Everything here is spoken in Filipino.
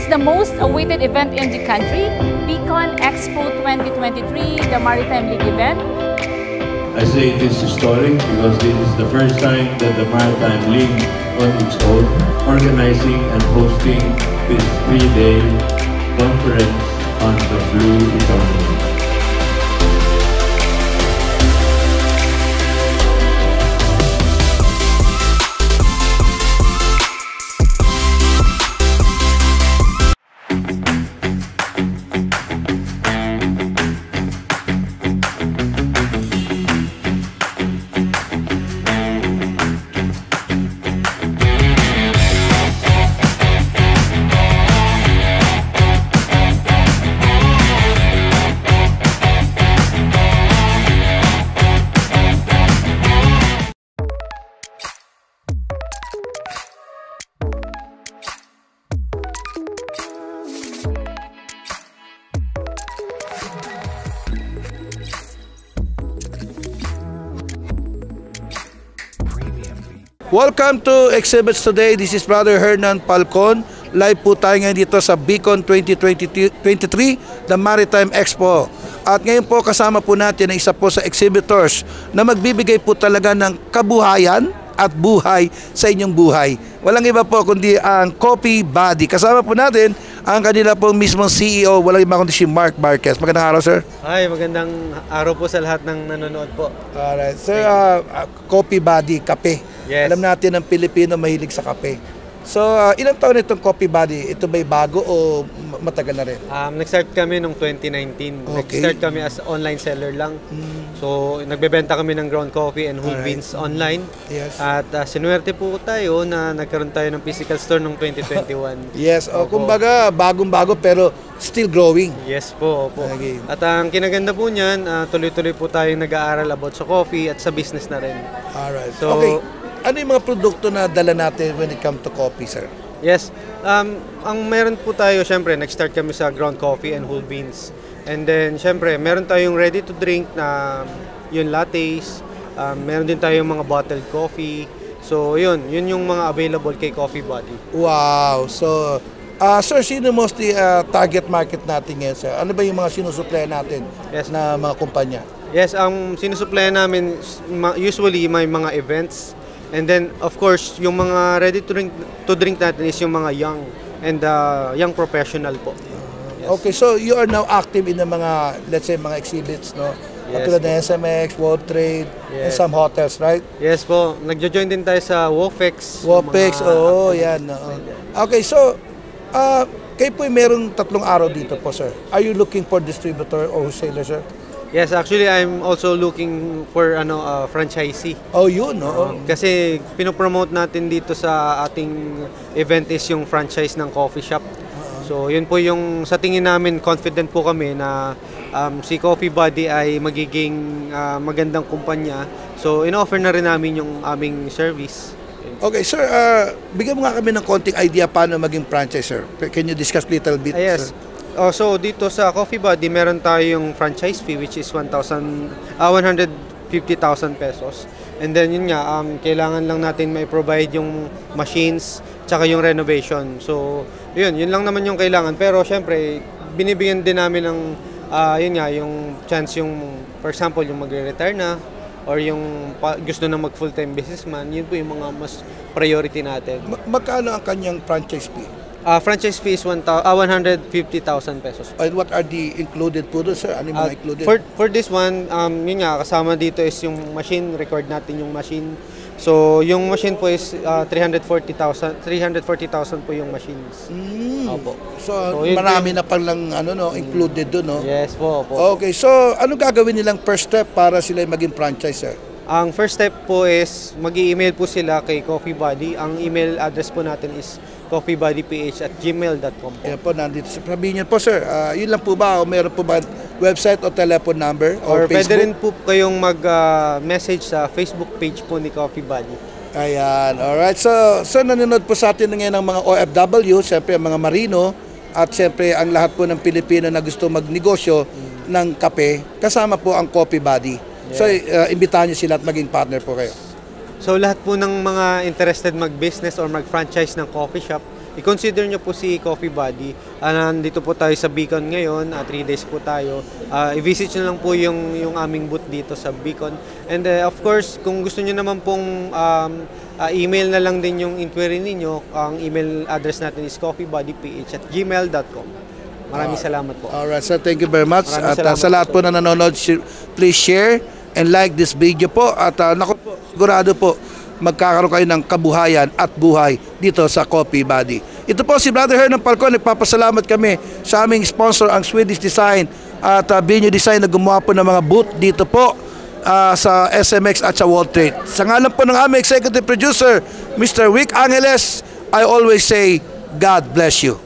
is the most awaited event in the country, Beacon Expo 2023, the Maritime League event. I say it is historic because this is the first time that the Maritime League on its own organizing and hosting this 3-day conference on the blue economy. Welcome to Exhibits Today. This is Brother Hernan Falcon. Live po tayo ngayon dito sa Beacon 2023, the Maritime Expo. At ngayon po kasama po natin ang isa po sa exhibitors na magbibigay po talaga ng kabuhayan at buhay sa inyong buhay. Walang iba po kundi ang Coffee Buddy. Kasama po natin ang kanila pong mismong CEO, walang iba kundi si Mark Marquez. Magandang araw, sir. Hi, magandang araw po sa lahat ng nanonood po. Alright, sir, Coffee Buddy, kape. Yes. Alam natin ang Pilipino mahilig sa kape. So, ilang taon itong Coffee Buddy? Ito ba'y bago o matagal na rin? Nag-start kami noong 2019. Okay. Nag-start kami as online seller lang. So, nagbebenta kami ng ground coffee and whole beans online. Yes. At sinuwerte po tayo na nagkaroon tayo ng physical store noong 2021. Yes, kumbaga bagong-bago pero still growing. Yes po, opo. Okay. At ang kinaganda po niyan, tuloy-tuloy po tayong nag-aaral about sa coffee at sa business na rin. Alright. So, okay. Ano yung mga produkto na dala natin when it comes to coffee, sir? Yes. Ang meron po tayo, syempre, nag-start kami sa ground coffee and whole beans. And then, syempre, meron tayong ready to drink na yung lattes. Meron din tayong mga bottled coffee. So, yun yung mga available kay Coffee Buddy. Wow. So, sir, sino mostly target market natin ngayon, sir? Ano ba yung mga sinusupply natin na mga kumpanya? Yes, ang sinusupply namin, usually may mga events. And then, of course, yung mga ready to drink natin is yung mga young and young professional po. Yes. Okay, so you are now active in the mga, let's say, mga exhibits, no? Yes. Katulad ng SMX, World Trade, and some hotels, right? Yes po. Nagjo-join din tayo sa WOFEX. WOFEX, oo, yan. Okay, so, kayo po merong 3 araw dito po, sir. Are you looking for distributor or wholesaler, sir? Yes, actually I'm also looking for franchisee. Oh, yun, no? Kasi pinopromote natin dito sa ating event is yung franchise ng coffee shop. So, yun po yung sa tingin namin, confident po kami na si Coffee Buddy ay magiging magandang kumpanya. So, in-offer na rin namin yung aming service. Okay, sir, bigyan mo nga kami ng konting idea paano maging franchise, sir. Can you discuss little bit, yes. sir? So dito sa Coffee Buddy, meron tayong franchise fee which is 150,000 pesos. And then yun nga, kailangan lang natin may provide yung machines tsaka yung renovation. So yun lang naman yung kailangan. Pero syempre, binibigyan din namin ng yun nga, yung chance yung, for example, yung magre-retire na or yung gusto na mag full-time businessman, yun po yung mga mas priority natin. Magkano ang kanyang franchise fee? Franchise fee is 150,000 pesos. And what are the included po doon, sir? Ano yung mga included? For this one, yun nga, kasama dito is yung machine, record natin yung machine. So, yung machine po is 340,000 po yung machines. Opo. So marami na palang included doon, no? Yes po, opo. Okay, so ano gagawin nilang first step para sila maging franchise, sir? Ang first step po is mag-i-email po sila kay Coffee Buddy. Ang email address po natin is coffeebuddyph@gmail.com po. Yan po, nandito. Sabihin niyo po, sir, yun lang po ba o meron po ba website o telephone number or Facebook? Pwede rin po kayong mag-message sa Facebook page po ni Coffee Buddy. Ayan, alright. So, nanonood po sa atin ngayon ng mga OFW, siyempre mga marino, at siyempre ang lahat po ng Pilipino na gusto magnegosyo ng kape, kasama po ang Coffee Buddy. Yeah. So, imbitahan niyo sila at maging partner po kayo. So, lahat po ng mga interested mag-business or mag-franchise ng coffee shop, i-consider nyo po si Coffee Buddy. Nandito po tayo sa Beacon ngayon, 3 days po tayo. I-visit nyo lang po yung aming booth dito sa Beacon. And of course, kung gusto nyo naman pong email na lang din yung inquiry ninyo, ang email address natin is coffeebuddyph@gmail.com. Maraming salamat po. Alright, sir, thank you very much. Maraming At sa lahat po na nanonood, please share and like this video po. At naku po, sigurado po, magkakaroon kayo ng kabuhayan at buhay dito sa Coffee Buddy. Ito po si Brother Hernan Falcon. Nagpapasalamat kami sa aming sponsor, ang Swedish Design at Binyo Design, na gumawa po ng mga booth dito po sa SMX at sa World Trade. Sa ngalan po ng aming executive producer, Mr. Wick Angeles, I always say, God bless you.